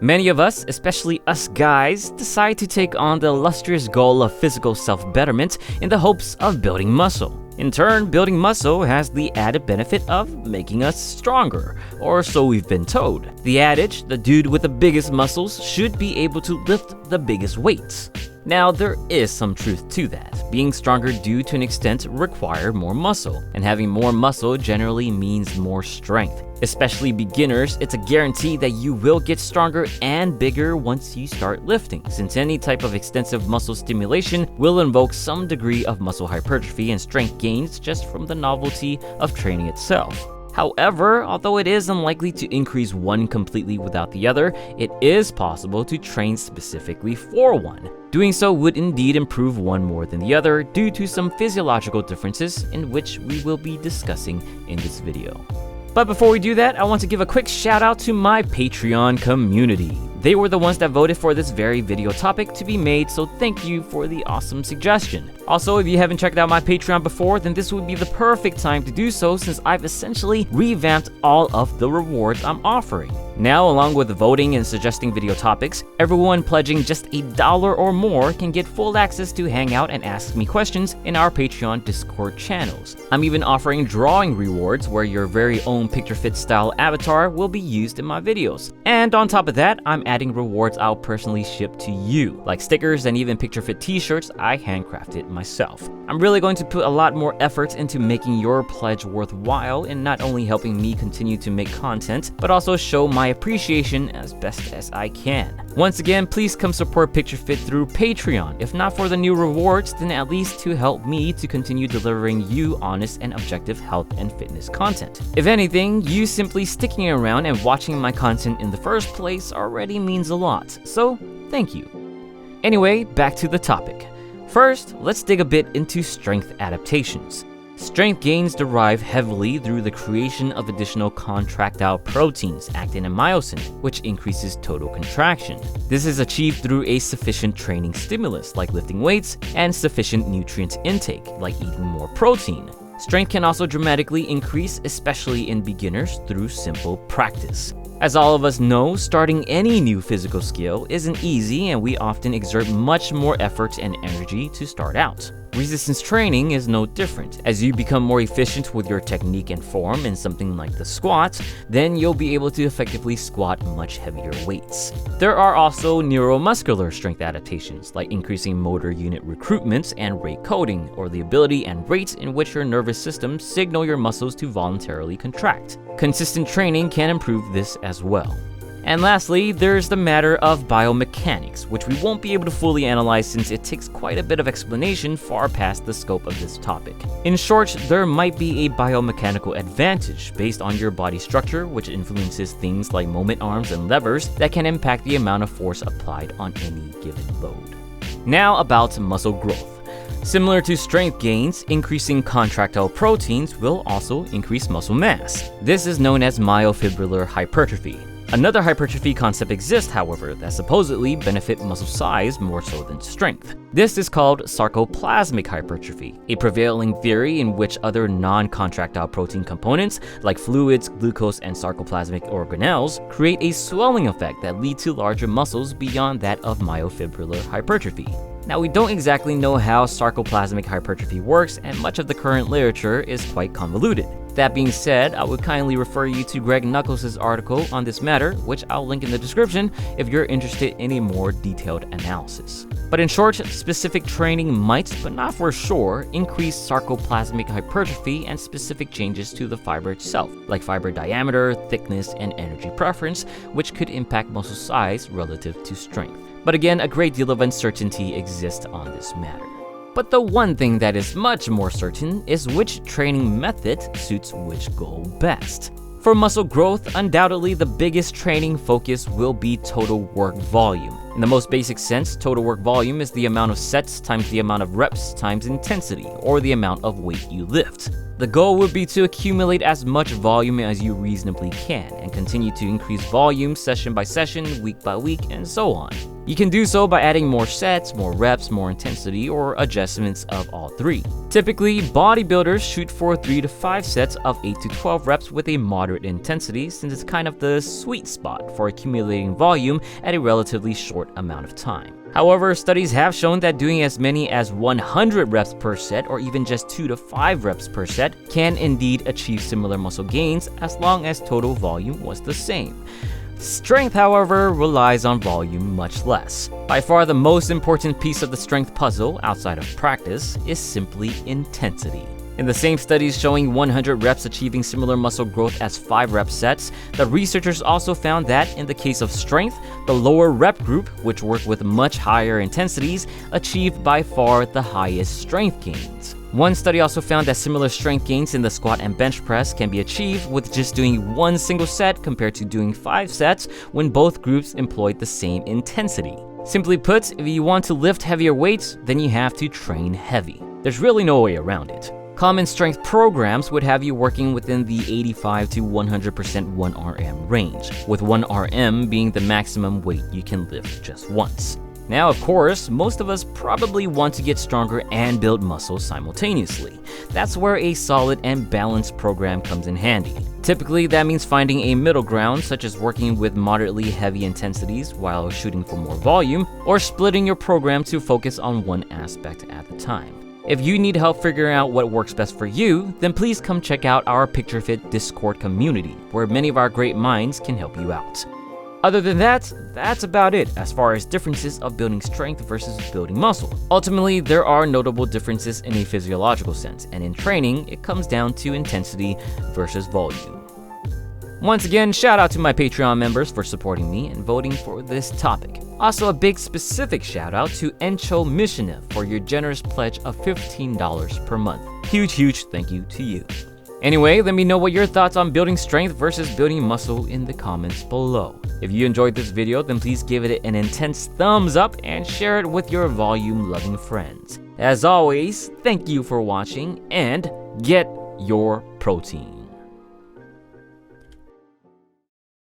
Many of us, especially us guys, decide to take on the illustrious goal of physical self-betterment in the hopes of building muscle. In turn, building muscle has the added benefit of making us stronger, or so we've been told. The adage, the dude with the biggest muscles should be able to lift the biggest weights. Now, there is some truth to that. Being stronger do to an extent require more muscle, and having more muscle generally means more strength. Especially beginners, it's a guarantee that you will get stronger and bigger once you start lifting, since any type of extensive muscle stimulation will invoke some degree of muscle hypertrophy and strength gains just from the novelty of training itself. However, although it is unlikely to increase one completely without the other, it is possible to train specifically for one. Doing so would indeed improve one more than the other due to some physiological differences in which we will be discussing in this video. But before we do that, I want to give a quick shout out to my Patreon community. They were the ones that voted for this very video topic to be made, so thank you for the awesome suggestion. Also, if you haven't checked out my Patreon before, then this would be the perfect time to do so since I've essentially revamped all of the rewards I'm offering. Now, along with voting and suggesting video topics, everyone pledging just $1 or more can get full access to hang out and ask me questions in our Patreon Discord channels. I'm even offering drawing rewards where your very own PictureFit style avatar will be used in my videos. And on top of that, I'm adding rewards I'll personally ship to you, like stickers and even PictureFit t-shirts I handcrafted myself. I'm really going to put a lot more effort into making your pledge worthwhile and not only helping me continue to make content, but also show my appreciation as best as I can. Once again, please come support PictureFit through Patreon. If not for the new rewards, then at least to help me to continue delivering you honest and objective health and fitness content. If anything, you simply sticking around and watching my content in the first place already means a lot, so thank you. Anyway, back to the topic. First, let's dig a bit into strength adaptations. Strength gains derive heavily through the creation of additional contractile proteins, actin and myosin, which increases total contraction. This is achieved through a sufficient training stimulus, like lifting weights, and sufficient nutrient intake, like eating more protein. Strength can also dramatically increase, especially in beginners, through simple practice. As all of us know, starting any new physical skill isn't easy, and we often exert much more effort and energy to start out. Resistance training is no different. As you become more efficient with your technique and form in something like the squat, then you'll be able to effectively squat much heavier weights. There are also neuromuscular strength adaptations, like increasing motor unit recruitment and rate coding, or the ability and rate in which your nervous system signal your muscles to voluntarily contract. Consistent training can improve this as well. And lastly, there's the matter of biomechanics, which we won't be able to fully analyze since it takes quite a bit of explanation far past the scope of this topic. In short, there might be a biomechanical advantage based on your body structure, which influences things like moment arms and levers that can impact the amount of force applied on any given load. Now about muscle growth. Similar to strength gains, increasing contractile proteins will also increase muscle mass. This is known as myofibrillar hypertrophy. Another hypertrophy concept exists, however, that supposedly benefit muscle size more so than strength. This is called sarcoplasmic hypertrophy, a prevailing theory in which other non-contractile protein components like fluids, glucose, and sarcoplasmic organelles create a swelling effect that leads to larger muscles beyond that of myofibrillar hypertrophy. Now, we don't exactly know how sarcoplasmic hypertrophy works, and much of the current literature is quite convoluted. That being said, I would kindly refer you to Greg Nuckols' article on this matter, which I'll link in the description if you're interested in a more detailed analysis. But in short, specific training might, but not for sure, increase sarcoplasmic hypertrophy and specific changes to the fiber itself, like fiber diameter, thickness, and energy preference, which could impact muscle size relative to strength. But again, a great deal of uncertainty exists on this matter. But the one thing that is much more certain is which training method suits which goal best. For muscle growth, undoubtedly the biggest training focus will be total work volume. In the most basic sense, total work volume is the amount of sets times the amount of reps times intensity, or the amount of weight you lift. The goal would be to accumulate as much volume as you reasonably can, and continue to increase volume session by session, week by week, and so on. You can do so by adding more sets, more reps, more intensity, or adjustments of all three. Typically, bodybuilders shoot for 3 to 5 sets of 8 to 12 reps with a moderate intensity, since it's kind of the sweet spot for accumulating volume at a relatively short amount of time. However, studies have shown that doing as many as 100 reps per set, or even just 2 to 5 reps per set, can indeed achieve similar muscle gains as long as total volume was the same. Strength, however, relies on volume much less. By far the most important piece of the strength puzzle, outside of practice, is simply intensity. In the same studies showing 100 reps achieving similar muscle growth as 5 rep sets, the researchers also found that in the case of strength, the lower rep group, which worked with much higher intensities, achieved by far the highest strength gains. One study also found that similar strength gains in the squat and bench press can be achieved with just doing one single set compared to doing 5 sets when both groups employed the same intensity. Simply put, if you want to lift heavier weights, then you have to train heavy. There's really no way around it. Common strength programs would have you working within the 85 to 100% 1RM range, with 1RM being the maximum weight you can lift just once. Now, of course, most of us probably want to get stronger and build muscle simultaneously. That's where a solid and balanced program comes in handy. Typically, that means finding a middle ground, such as working with moderately heavy intensities while shooting for more volume, or splitting your program to focus on one aspect at a time. If you need help figuring out what works best for you, then please come check out our PictureFit Discord community, where many of our great minds can help you out. Other than that, that's about it as far as differences of building strength versus building muscle. Ultimately, there are notable differences in a physiological sense, and in training, it comes down to intensity versus volume. Once again, shout out to my Patreon members for supporting me and voting for this topic. Also, a big specific shout out to Encho Mishinev for your generous pledge of $15 per month. Huge thank you to you. Anyway, let me know what your thoughts on building strength versus building muscle in the comments below. If you enjoyed this video, then please give it an intense thumbs up and share it with your volume-loving friends. As always, thank you for watching and get your protein.